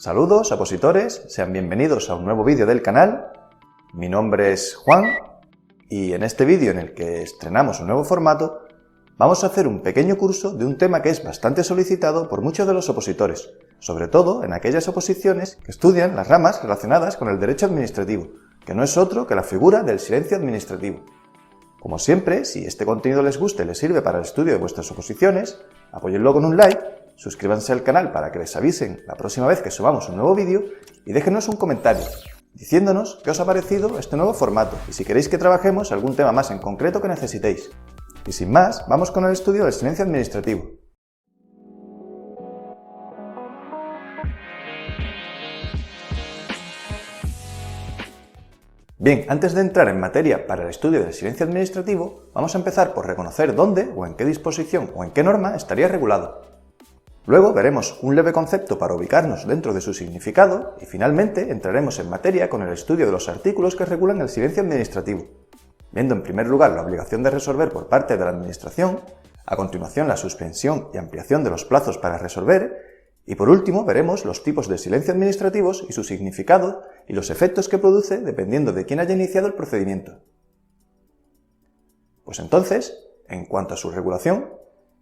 Saludos, opositores, sean bienvenidos a un nuevo vídeo del canal. Mi nombre es Juan y en este vídeo, en el que estrenamos un nuevo formato, vamos a hacer un pequeño curso de un tema que es bastante solicitado por muchos de los opositores, sobre todo en aquellas oposiciones que estudian las ramas relacionadas con el derecho administrativo, que no es otro que la figura del silencio administrativo. Como siempre, si este contenido les gusta y les sirve para el estudio de vuestras oposiciones, apóyenlo con un like, suscríbanse al canal para que les avisen la próxima vez que subamos un nuevo vídeo y déjenos un comentario diciéndonos qué os ha parecido este nuevo formato y si queréis que trabajemos algún tema más en concreto que necesitéis. Y sin más, vamos con el estudio del silencio administrativo. Bien, antes de entrar en materia para el estudio del silencio administrativo, vamos a empezar por reconocer dónde o en qué disposición o en qué norma estaría regulado. Luego veremos un leve concepto para ubicarnos dentro de su significado y finalmente entraremos en materia con el estudio de los artículos que regulan el silencio administrativo, viendo en primer lugar la obligación de resolver por parte de la Administración, a continuación la suspensión y ampliación de los plazos para resolver y por último veremos los tipos de silencio administrativos y su significado y los efectos que produce dependiendo de quién haya iniciado el procedimiento. Pues entonces, en cuanto a su regulación,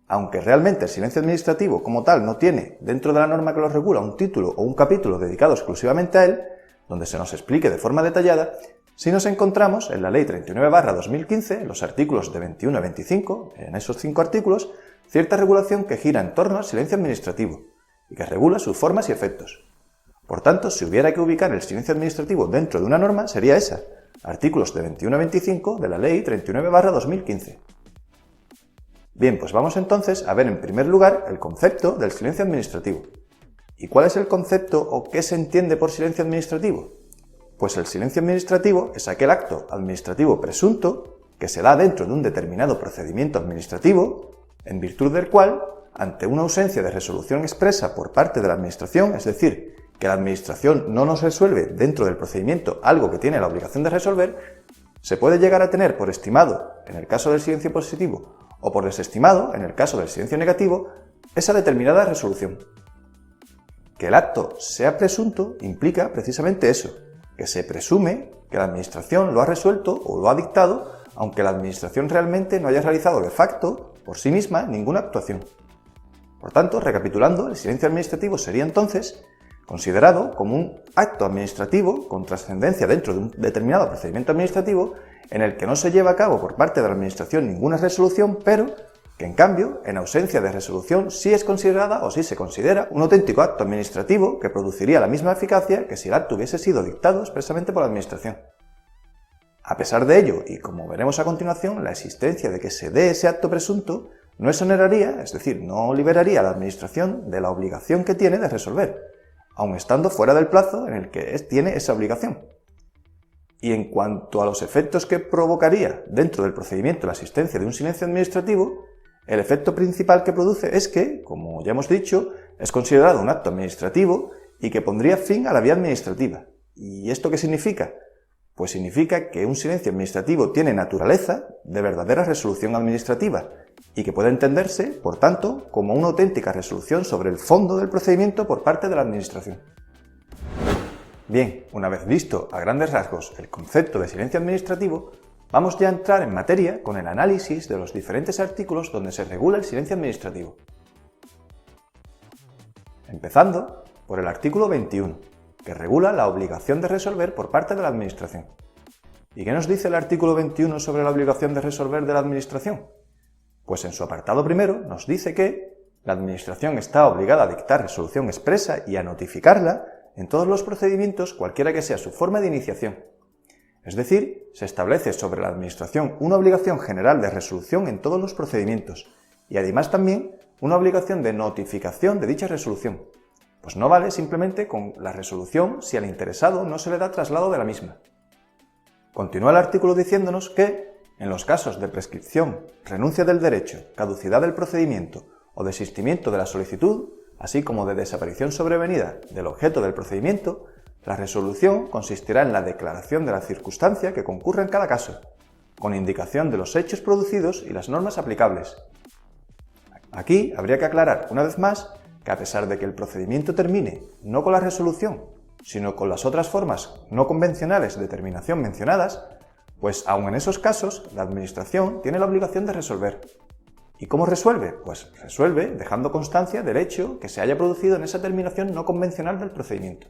aunque realmente el silencio administrativo como tal no tiene dentro de la norma que lo regula un título o un capítulo dedicado exclusivamente a él, donde se nos explique de forma detallada, sí nos encontramos en la Ley 39/2015, en los artículos de 21 a 25, en esos 5 artículos, cierta regulación que gira en torno al silencio administrativo y que regula sus formas y efectos. Por tanto, si hubiera que ubicar el silencio administrativo dentro de una norma, sería esa, artículos de 21 a 25 de la Ley 39/2015. Bien, pues vamos entonces a ver en primer lugar el concepto del silencio administrativo. ¿Y cuál es el concepto o qué se entiende por silencio administrativo? Pues el silencio administrativo es aquel acto administrativo presunto que se da dentro de un determinado procedimiento administrativo, en virtud del cual, ante una ausencia de resolución expresa por parte de la Administración, es decir, que la Administración no nos resuelve dentro del procedimiento algo que tiene la obligación de resolver, se puede llegar a tener por estimado, en el caso del silencio positivo, o por desestimado, en el caso del silencio negativo, esa determinada resolución. Que el acto sea presunto implica precisamente eso, que se presume que la Administración lo ha resuelto o lo ha dictado, aunque la Administración realmente no haya realizado de facto, por sí misma, ninguna actuación. Por tanto, recapitulando, el silencio administrativo sería entonces considerado como un acto administrativo con trascendencia dentro de un determinado procedimiento administrativo en el que no se lleva a cabo por parte de la Administración ninguna resolución, pero que en cambio, en ausencia de resolución, sí es considerada o sí se considera un auténtico acto administrativo que produciría la misma eficacia que si el acto hubiese sido dictado expresamente por la Administración. A pesar de ello, y como veremos a continuación, la existencia de que se dé ese acto presunto no exoneraría, es decir, no liberaría a la Administración de la obligación que tiene de resolver, aun estando fuera del plazo en el que tiene esa obligación. Y en cuanto a los efectos que provocaría dentro del procedimiento la existencia de un silencio administrativo, el efecto principal que produce es que, como ya hemos dicho, es considerado un acto administrativo y que pondría fin a la vía administrativa. ¿Y esto qué significa? Pues significa que un silencio administrativo tiene naturaleza de verdadera resolución administrativa y que puede entenderse, por tanto, como una auténtica resolución sobre el fondo del procedimiento por parte de la Administración. Bien, una vez visto a grandes rasgos el concepto de silencio administrativo, vamos ya a entrar en materia con el análisis de los diferentes artículos donde se regula el silencio administrativo. Empezando por el artículo 21, que regula la obligación de resolver por parte de la Administración. ¿Y qué nos dice el artículo 21 sobre la obligación de resolver de la Administración? Pues en su apartado primero nos dice que la Administración está obligada a dictar resolución expresa y a notificarla en todos los procedimientos cualquiera que sea su forma de iniciación. Es decir, se establece sobre la Administración una obligación general de resolución en todos los procedimientos y además también una obligación de notificación de dicha resolución, pues no vale simplemente con la resolución si al interesado no se le da traslado de la misma. Continúa el artículo diciéndonos que, en los casos de prescripción, renuncia del derecho, caducidad del procedimiento o desistimiento de la solicitud, así como de desaparición sobrevenida del objeto del procedimiento, la resolución consistirá en la declaración de la circunstancia que concurra en cada caso, con indicación de los hechos producidos y las normas aplicables. Aquí habría que aclarar una vez más que a pesar de que el procedimiento termine no con la resolución, sino con las otras formas no convencionales de terminación mencionadas, pues aun en esos casos la Administración tiene la obligación de resolver. ¿Y cómo resuelve? Pues resuelve dejando constancia del hecho que se haya producido en esa terminación no convencional del procedimiento.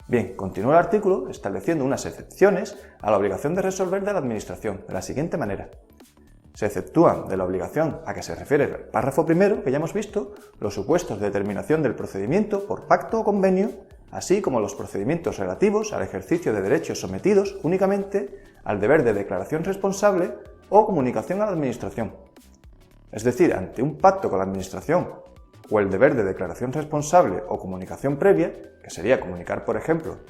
Bien, continúa el artículo estableciendo unas excepciones a la obligación de resolver de la Administración, de la siguiente manera. Se exceptúan de la obligación a que se refiere el párrafo primero, que ya hemos visto, los supuestos de terminación del procedimiento por pacto o convenio, así como los procedimientos relativos al ejercicio de derechos sometidos únicamente al deber de declaración responsable o comunicación a la Administración. Es decir, ante un pacto con la Administración o el deber de declaración responsable o comunicación previa, que sería comunicar, por ejemplo,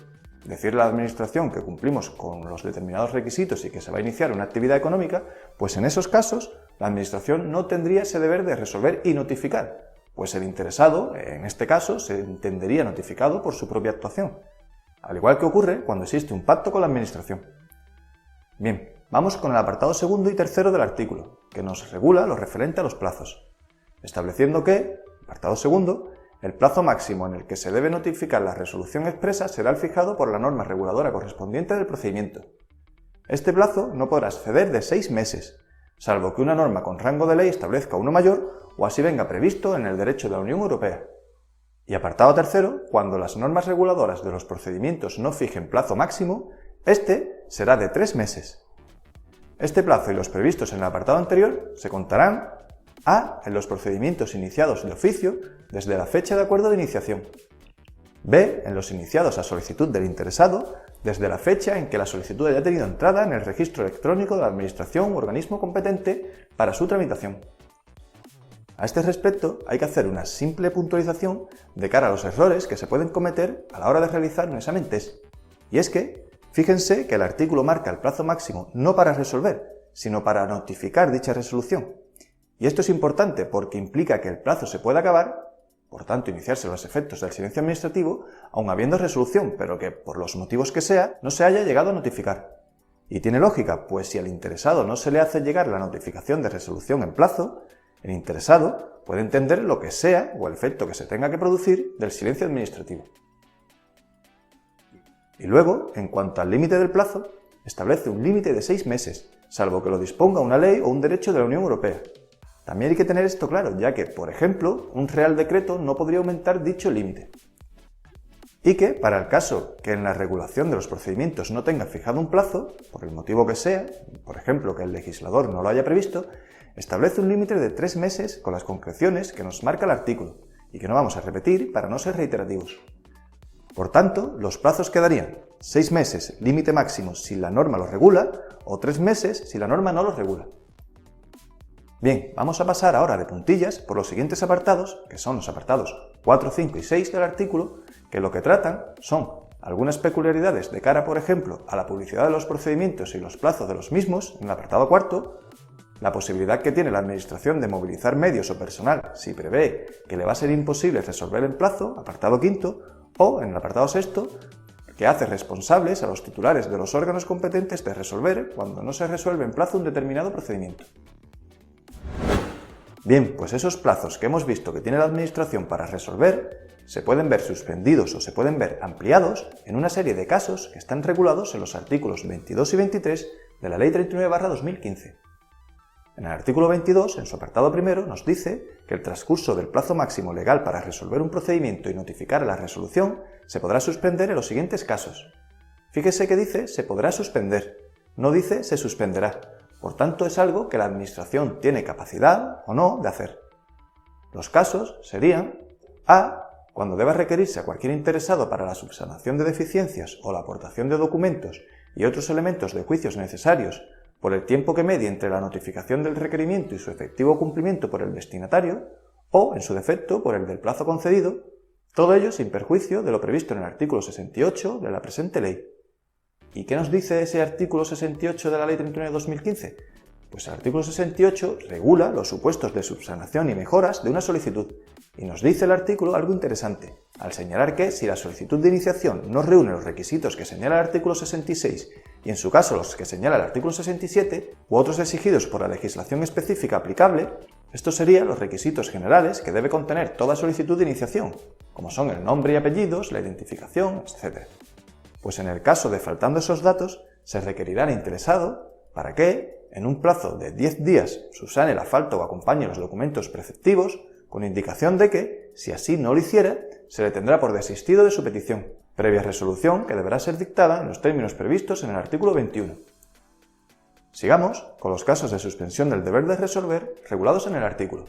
decirle a la Administración que cumplimos con los determinados requisitos y que se va a iniciar una actividad económica, pues en esos casos la Administración no tendría ese deber de resolver y notificar, pues el interesado, en este caso, se entendería notificado por su propia actuación, al igual que ocurre cuando existe un pacto con la Administración. Bien, vamos con el apartado segundo y tercero del artículo, que nos regula lo referente a los plazos, estableciendo que, apartado segundo, el plazo máximo en el que se debe notificar la resolución expresa será el fijado por la norma reguladora correspondiente del procedimiento. Este plazo no podrá exceder de 6 meses, salvo que una norma con rango de ley establezca uno mayor o así venga previsto en el derecho de la Unión Europea. Y apartado tercero, cuando las normas reguladoras de los procedimientos no fijen plazo máximo, este será de 3 meses. Este plazo y los previstos en el apartado anterior se contarán a. En los procedimientos iniciados de oficio desde la fecha de acuerdo de iniciación. B. En los iniciados a solicitud del interesado desde la fecha en que la solicitud haya tenido entrada en el registro electrónico de la Administración u organismo competente para su tramitación. A este respecto hay que hacer una simple puntualización de cara a los errores que se pueden cometer a la hora de realizar un examen test. Y es que, fíjense que el artículo marca el plazo máximo no para resolver, sino para notificar dicha resolución. Y esto es importante porque implica que el plazo se puede acabar, por tanto iniciarse los efectos del silencio administrativo, aun habiendo resolución, pero que por los motivos que sea no se haya llegado a notificar. Y tiene lógica, pues si al interesado no se le hace llegar la notificación de resolución en plazo, el interesado puede entender lo que sea o el efecto que se tenga que producir del silencio administrativo. Y luego, en cuanto al límite del plazo, establece un límite de 6 meses, salvo que lo disponga una ley o un derecho de la Unión Europea. También hay que tener esto claro, ya que, por ejemplo, un Real Decreto no podría aumentar dicho límite. Y que, para el caso que en la regulación de los procedimientos no tenga fijado un plazo, por el motivo que sea, por ejemplo que el legislador no lo haya previsto, establece un límite de 3 meses con las concreciones que nos marca el artículo, y que no vamos a repetir para no ser reiterativos. Por tanto, los plazos quedarían 6 meses, límite máximo si la norma los regula, o 3 meses si la norma no los regula. Bien, vamos a pasar ahora de puntillas por los siguientes apartados, que son los apartados 4, 5 y 6 del artículo, que lo que tratan son algunas peculiaridades de cara, por ejemplo, a la publicidad de los procedimientos y los plazos de los mismos, en el apartado cuarto, la posibilidad que tiene la Administración de movilizar medios o personal si prevé que le va a ser imposible resolver en plazo, apartado quinto, o, en el apartado sexto, que hace responsables a los titulares de los órganos competentes de resolver cuando no se resuelve en plazo un determinado procedimiento. Bien, pues esos plazos que hemos visto que tiene la Administración para resolver se pueden ver suspendidos o se pueden ver ampliados en una serie de casos que están regulados en los artículos 22 y 23 de la Ley 39/2015. En el artículo 22, en su apartado primero, nos dice que el transcurso del plazo máximo legal para resolver un procedimiento y notificar la resolución se podrá suspender en los siguientes casos. Fíjese que dice se podrá suspender, no dice se suspenderá. Por tanto, es algo que la Administración tiene capacidad o no de hacer. Los casos serían a. Cuando deba requerirse a cualquier interesado para la subsanación de deficiencias o la aportación de documentos y otros elementos de juicios necesarios por el tiempo que medie entre la notificación del requerimiento y su efectivo cumplimiento por el destinatario, o, en su defecto, por el del plazo concedido, todo ello sin perjuicio de lo previsto en el artículo 68 de la presente ley. ¿Y qué nos dice ese artículo 68 de la Ley 39/2015? Pues el artículo 68 regula los supuestos de subsanación y mejoras de una solicitud, y nos dice el artículo algo interesante, al señalar que si la solicitud de iniciación no reúne los requisitos que señala el artículo 66 y en su caso los que señala el artículo 67 u otros exigidos por la legislación específica aplicable, Estos serían los requisitos generales que debe contener toda solicitud de iniciación, como son el nombre y apellidos, la identificación, etc. Pues en el caso de faltando esos datos, se requerirá al interesado para que, en un plazo de 10 días, subsane la falta o acompañe los documentos preceptivos, con indicación de que, si así no lo hiciera, se le tendrá por desistido de su petición, previa resolución que deberá ser dictada en los términos previstos en el artículo 21. Sigamos con los casos de suspensión del deber de resolver regulados en el artículo.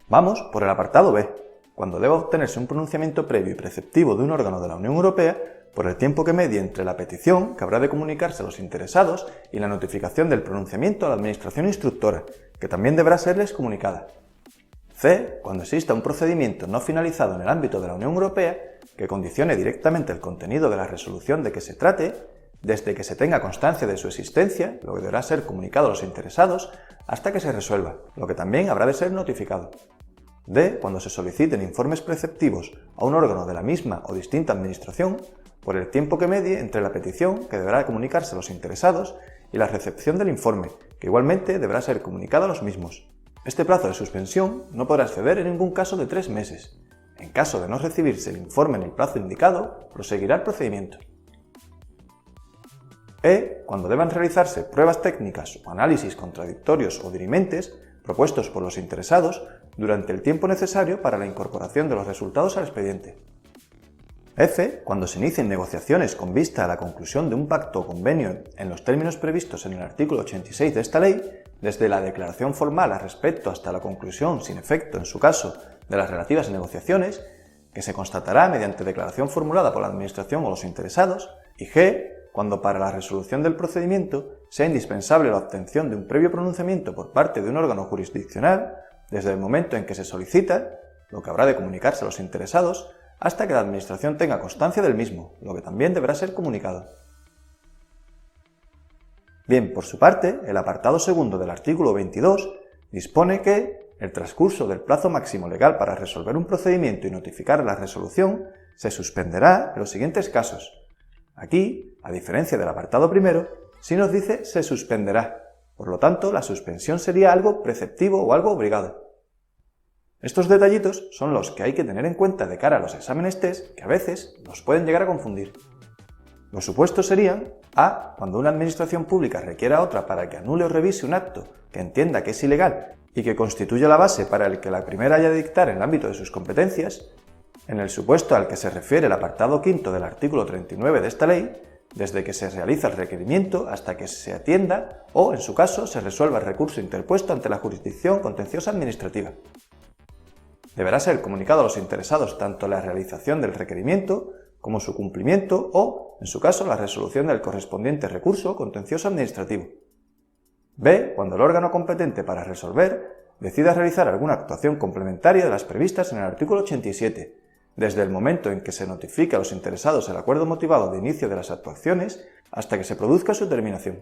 Vamos por el apartado B, cuando deba obtenerse un pronunciamiento previo y preceptivo de un órgano de la Unión Europea por el tiempo que medie entre la petición que habrá de comunicarse a los interesados y la notificación del pronunciamiento a la Administración instructora, que también deberá serles comunicada. C, cuando exista un procedimiento no finalizado en el ámbito de la Unión Europea que condicione directamente el contenido de la resolución de que se trate, desde que se tenga constancia de su existencia, lo que deberá ser comunicado a los interesados hasta que se resuelva, lo que también habrá de ser notificado. D, cuando se soliciten informes preceptivos a un órgano de la misma o distinta administración, por el tiempo que medie entre la petición que deberá comunicarse a los interesados y la recepción del informe, que igualmente deberá ser comunicado a los mismos. Este plazo de suspensión no podrá exceder en ningún caso de 3 meses. En caso de no recibirse el informe en el plazo indicado, proseguirá el procedimiento. E, cuando deban realizarse pruebas técnicas o análisis contradictorios o dirimentes propuestos por los interesados durante el tiempo necesario para la incorporación de los resultados al expediente. F, cuando se inicien negociaciones con vista a la conclusión de un pacto o convenio en los términos previstos en el artículo 86 de esta ley, desde la declaración formal al respecto hasta la conclusión sin efecto, en su caso, de las relativas negociaciones, que se constatará mediante declaración formulada por la Administración o los interesados, y G, cuando para la resolución del procedimiento sea indispensable la obtención de un previo pronunciamiento por parte de un órgano jurisdiccional, desde el momento en que se solicita, lo que habrá de comunicarse a los interesados, hasta que la Administración tenga constancia del mismo, lo que también deberá ser comunicado. Bien, por su parte, el apartado segundo del artículo 22 dispone que el transcurso del plazo máximo legal para resolver un procedimiento y notificar la resolución se suspenderá en los siguientes casos. Aquí, a diferencia del apartado primero, sí nos dice se suspenderá, por lo tanto la suspensión sería algo preceptivo o algo obligado. Estos detallitos son los que hay que tener en cuenta de cara a los exámenes test que a veces nos pueden llegar a confundir. Los supuestos serían a. Cuando una administración pública requiera a otra para que anule o revise un acto que entienda que es ilegal y que constituya la base para el que la primera haya de dictar en el ámbito de sus competencias, en el supuesto al que se refiere el apartado quinto del artículo 39 de esta ley, desde que se realiza el requerimiento hasta que se atienda o, en su caso, se resuelva el recurso interpuesto ante la jurisdicción contenciosa administrativa. Deberá ser comunicado a los interesados tanto la realización del requerimiento como su cumplimiento o, en su caso, la resolución del correspondiente recurso contencioso administrativo. B. Cuando el órgano competente para resolver decida realizar alguna actuación complementaria de las previstas en el artículo 87, desde el momento en que se notifique a los interesados el acuerdo motivado de inicio de las actuaciones hasta que se produzca su terminación.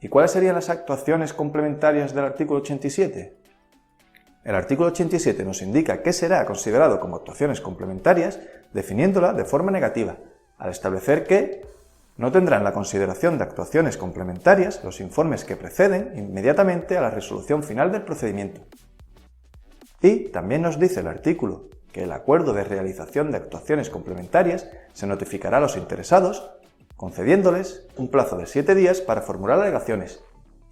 ¿Y cuáles serían las actuaciones complementarias del artículo 87? El artículo 87 nos indica qué será considerado como actuaciones complementarias, definiéndola de forma negativa, al establecer que no tendrán la consideración de actuaciones complementarias los informes que preceden inmediatamente a la resolución final del procedimiento. Y también nos dice el artículo que el acuerdo de realización de actuaciones complementarias se notificará a los interesados, concediéndoles un plazo de 7 días para formular alegaciones,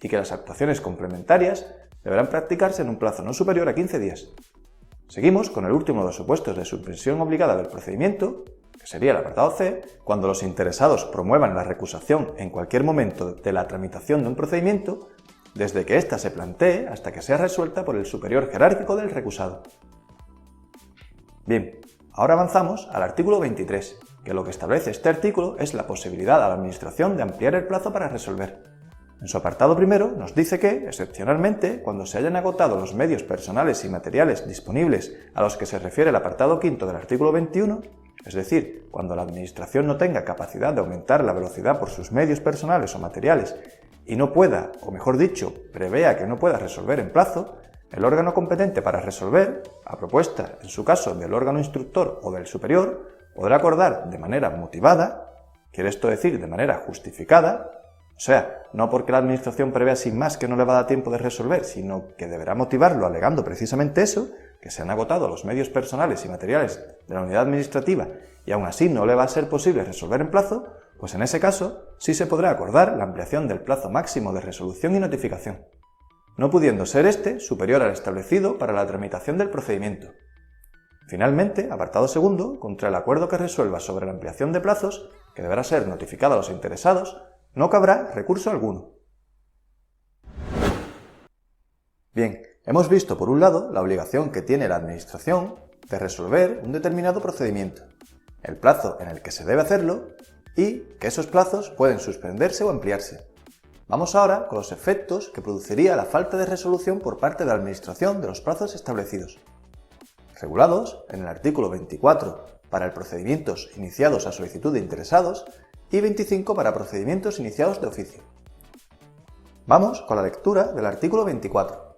y que las actuaciones complementarias deberán practicarse en un plazo no superior a 15 días. Seguimos con el último de los supuestos de suspensión obligada del procedimiento, que sería el apartado C, cuando los interesados promuevan la recusación en cualquier momento de la tramitación de un procedimiento, desde que ésta se plantee hasta que sea resuelta por el superior jerárquico del recusado. Bien, ahora avanzamos al artículo 23, que lo que establece este artículo es la posibilidad a la Administración de ampliar el plazo para resolver. En su apartado primero nos dice que, excepcionalmente, cuando se hayan agotado los medios personales y materiales disponibles a los que se refiere el apartado quinto del artículo 21, es decir, cuando la Administración no tenga capacidad de aumentar la velocidad por sus medios personales o materiales y no pueda, o mejor dicho, prevea que no pueda resolver en plazo, el órgano competente para resolver, a propuesta, en su caso, del órgano instructor o del superior, podrá acordar de manera motivada, quiere esto decir de manera justificada, O sea, no porque la Administración prevea sin más que no le va a dar tiempo de resolver, sino que deberá motivarlo alegando precisamente eso, que se han agotado los medios personales y materiales de la unidad administrativa y aún así no le va a ser posible resolver en plazo, pues en ese caso sí se podrá acordar la ampliación del plazo máximo de resolución y notificación, no pudiendo ser este superior al establecido para la tramitación del procedimiento. Finalmente, apartado segundo, contra el acuerdo que resuelva sobre la ampliación de plazos, que deberá ser notificado a los interesados, no cabrá recurso alguno. Bien, hemos visto por un lado la obligación que tiene la Administración de resolver un determinado procedimiento, el plazo en el que se debe hacerlo y que esos plazos pueden suspenderse o ampliarse. Vamos ahora con los efectos que produciría la falta de resolución por parte de la Administración de los plazos establecidos, regulados en el artículo 24 para procedimientos iniciados a solicitud de interesados y 25 para procedimientos iniciados de oficio. Vamos con la lectura del artículo 24.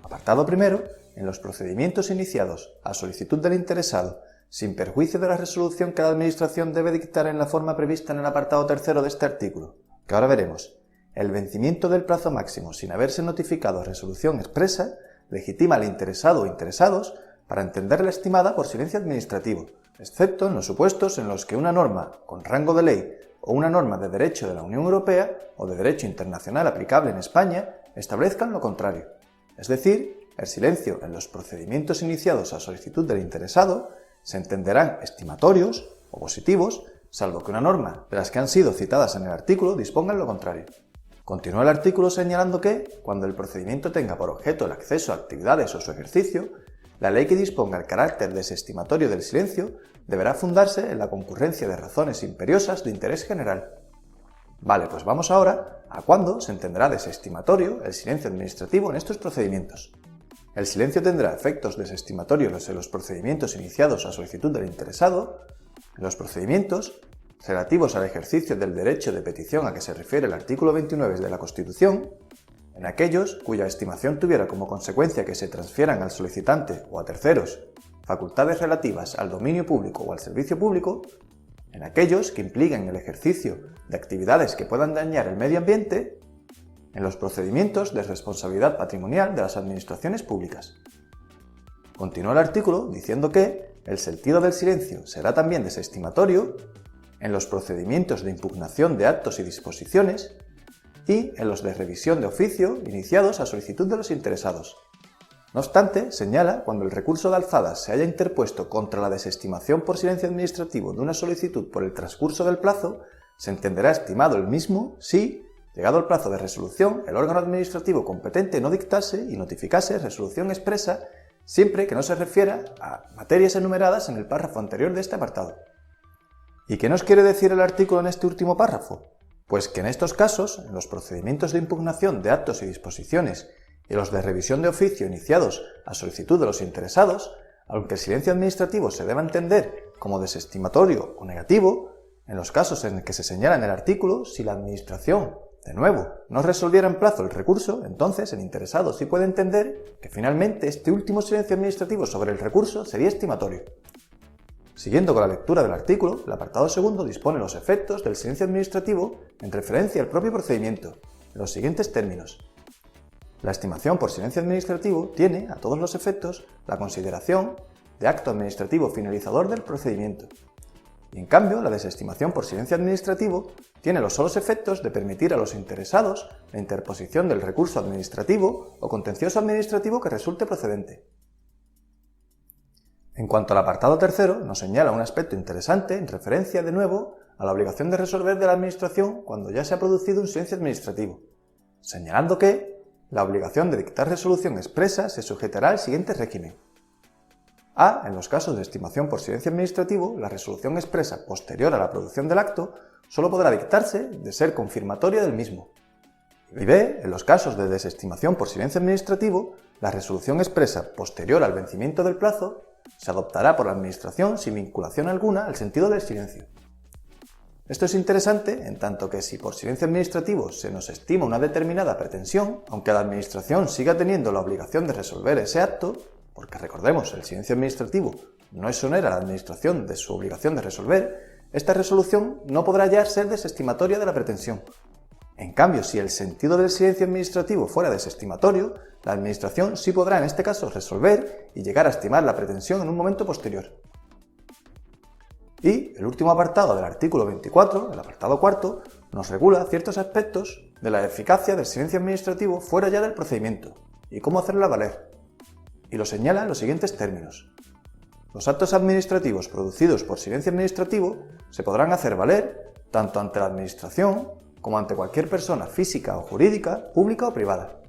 Apartado primero, en los procedimientos iniciados a solicitud del interesado, sin perjuicio de la resolución que la Administración debe dictar en la forma prevista en el apartado tercero de este artículo, que ahora veremos, el vencimiento del plazo máximo sin haberse notificado resolución expresa legitima al interesado o interesados para entenderla estimada por silencio administrativo, excepto en los supuestos en los que una norma con rango de ley o una norma de derecho de la Unión Europea o de derecho internacional aplicable en España establezcan lo contrario. Es decir, el silencio en los procedimientos iniciados a solicitud del interesado se entenderán estimatorios o positivos, salvo que una norma de las que han sido citadas en el artículo disponga lo contrario. Continúa el artículo señalando que, cuando el procedimiento tenga por objeto el acceso a actividades o su ejercicio, la ley que disponga el carácter desestimatorio del silencio deberá fundarse en la concurrencia de razones imperiosas de interés general. Vale, pues vamos ahora a cuándo se entenderá desestimatorio el silencio administrativo en estos procedimientos. El silencio tendrá efectos desestimatorios en los procedimientos iniciados a solicitud del interesado, en los procedimientos relativos al ejercicio del derecho de petición a que se refiere el artículo 29 de la Constitución, en aquellos cuya estimación tuviera como consecuencia que se transfieran al solicitante o a terceros facultades relativas al dominio público o al servicio público, en aquellos que impliquen el ejercicio de actividades que puedan dañar el medio ambiente, en los procedimientos de responsabilidad patrimonial de las administraciones públicas. Continúa el artículo diciendo que el sentido del silencio será también desestimatorio en los procedimientos de impugnación de actos y disposiciones y en los de revisión de oficio iniciados a solicitud de los interesados. No obstante, señala cuando el recurso de alzada se haya interpuesto contra la desestimación por silencio administrativo de una solicitud por el transcurso del plazo, se entenderá estimado el mismo si, llegado el plazo de resolución, el órgano administrativo competente no dictase y notificase resolución expresa siempre que no se refiera a materias enumeradas en el párrafo anterior de este apartado. ¿Y qué nos quiere decir el artículo en este último párrafo? Pues que en estos casos, en los procedimientos de impugnación de actos y disposiciones y los de revisión de oficio iniciados a solicitud de los interesados, aunque el silencio administrativo se deba entender como desestimatorio o negativo, en los casos en que se señala en el artículo, si la Administración, de nuevo, no resolviera en plazo el recurso, entonces el interesado sí puede entender que finalmente este último silencio administrativo sobre el recurso sería estimatorio. Siguiendo con la lectura del artículo, el apartado segundo dispone los efectos del silencio administrativo en referencia al propio procedimiento, en los siguientes términos. La estimación por silencio administrativo tiene, a todos los efectos, la consideración de acto administrativo finalizador del procedimiento. Y en cambio, la desestimación por silencio administrativo tiene los solos efectos de permitir a los interesados la interposición del recurso administrativo o contencioso administrativo que resulte procedente. En cuanto al apartado tercero, nos señala un aspecto interesante en referencia, de nuevo, a la obligación de resolver de la Administración cuando ya se ha producido un silencio administrativo, señalando que la obligación de dictar resolución expresa se sujetará al siguiente régimen. A. En los casos de estimación por silencio administrativo, la resolución expresa posterior a la producción del acto solo podrá dictarse de ser confirmatoria del mismo. Y B. En los casos de desestimación por silencio administrativo, la resolución expresa posterior al vencimiento del plazo se adoptará por la Administración sin vinculación alguna al sentido del silencio. Esto es interesante en tanto que si por silencio administrativo se nos estima una determinada pretensión, aunque la Administración siga teniendo la obligación de resolver ese acto, porque recordemos, el silencio administrativo no exonera a la Administración de su obligación de resolver, esta resolución no podrá ya ser desestimatoria de la pretensión. En cambio, si el sentido del silencio administrativo fuera desestimatorio, la Administración sí podrá en este caso resolver y llegar a estimar la pretensión en un momento posterior. Y el último apartado del artículo 24, el apartado cuarto, nos regula ciertos aspectos de la eficacia del silencio administrativo fuera ya del procedimiento y cómo hacerla valer. Y lo señala en los siguientes términos. Los actos administrativos producidos por silencio administrativo se podrán hacer valer tanto ante la Administración como ante cualquier persona física o jurídica, pública o privada.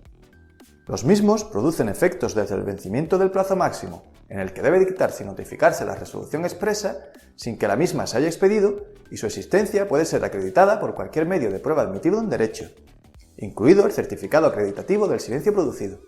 Los mismos producen efectos desde el vencimiento del plazo máximo en el que debe dictarse y notificarse la resolución expresa sin que la misma se haya expedido, y su existencia puede ser acreditada por cualquier medio de prueba admitido en derecho, incluido el certificado acreditativo del silencio producido.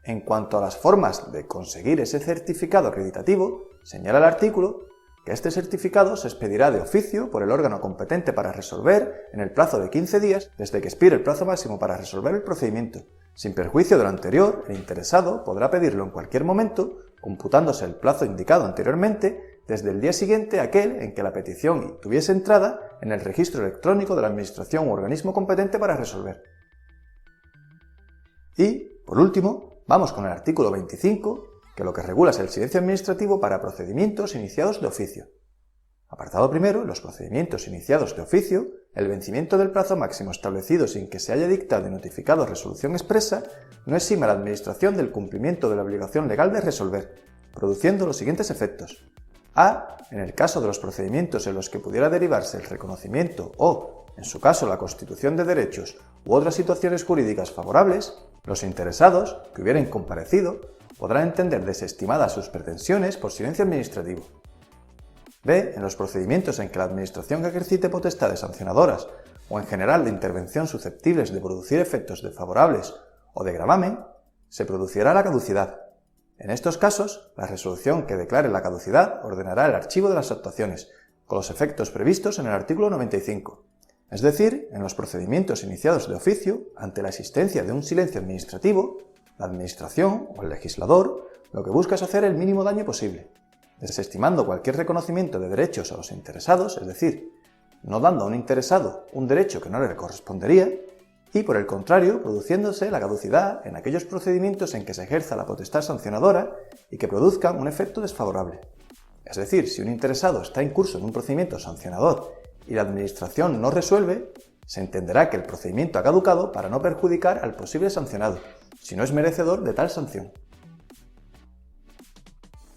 En cuanto a las formas de conseguir ese certificado acreditativo, señala el artículo que este certificado se expedirá de oficio por el órgano competente para resolver en el plazo de 15 días desde que expire el plazo máximo para resolver el procedimiento. Sin perjuicio de lo anterior, el interesado podrá pedirlo en cualquier momento, computándose el plazo indicado anteriormente desde el día siguiente a aquel en que la petición tuviese entrada en el registro electrónico de la Administración u organismo competente para resolver. Y, por último, vamos con el artículo 25, que lo que regula es el silencio administrativo para procedimientos iniciados de oficio. Apartado primero, en los procedimientos iniciados de oficio, el vencimiento del plazo máximo establecido sin que se haya dictado y notificado resolución expresa no exime a la Administración del cumplimiento de la obligación legal de resolver, produciendo los siguientes efectos. A. En el caso de los procedimientos en los que pudiera derivarse el reconocimiento o, en su caso, la constitución de derechos u otras situaciones jurídicas favorables, los interesados, que hubieran comparecido, podrán entender desestimadas sus pretensiones por silencio administrativo. B. En los procedimientos en que la Administración ejercite potestades sancionadoras o en general de intervención susceptibles de producir efectos desfavorables o de gravamen, se producirá la caducidad. En estos casos, la resolución que declare la caducidad ordenará el archivo de las actuaciones, con los efectos previstos en el artículo 95. Es decir, en los procedimientos iniciados de oficio, ante la existencia de un silencio administrativo, la Administración o el legislador lo que busca es hacer el mínimo daño posible, desestimando cualquier reconocimiento de derechos a los interesados, es decir, no dando a un interesado un derecho que no le correspondería, y por el contrario, produciéndose la caducidad en aquellos procedimientos en que se ejerza la potestad sancionadora y que produzcan un efecto desfavorable. Es decir, si un interesado está incurso en un procedimiento sancionador y la Administración no resuelve, se entenderá que el procedimiento ha caducado para no perjudicar al posible sancionado, si no es merecedor de tal sanción.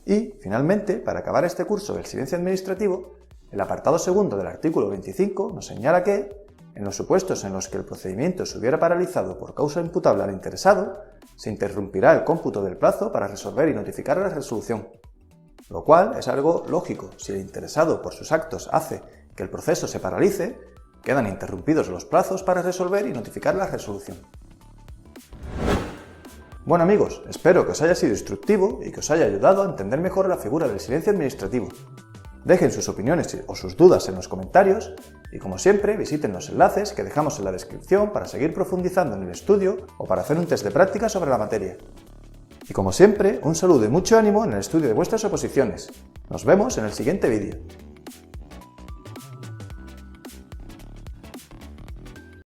Y, finalmente, para acabar este curso del silencio administrativo, el apartado segundo del artículo 25 nos señala que, en los supuestos en los que el procedimiento se hubiera paralizado por causa imputable al interesado, se interrumpirá el cómputo del plazo para resolver y notificar la resolución, lo cual es algo lógico. Si el interesado por sus actos hace que el proceso se paralice, quedan interrumpidos los plazos para resolver y notificar la resolución. Bueno amigos, espero que os haya sido instructivo y que os haya ayudado a entender mejor la figura del silencio administrativo. Dejen sus opiniones o sus dudas en los comentarios y, como siempre, visiten los enlaces que dejamos en la descripción para seguir profundizando en el estudio o para hacer un test de práctica sobre la materia. Y como siempre, un saludo y mucho ánimo en el estudio de vuestras oposiciones. Nos vemos en el siguiente vídeo.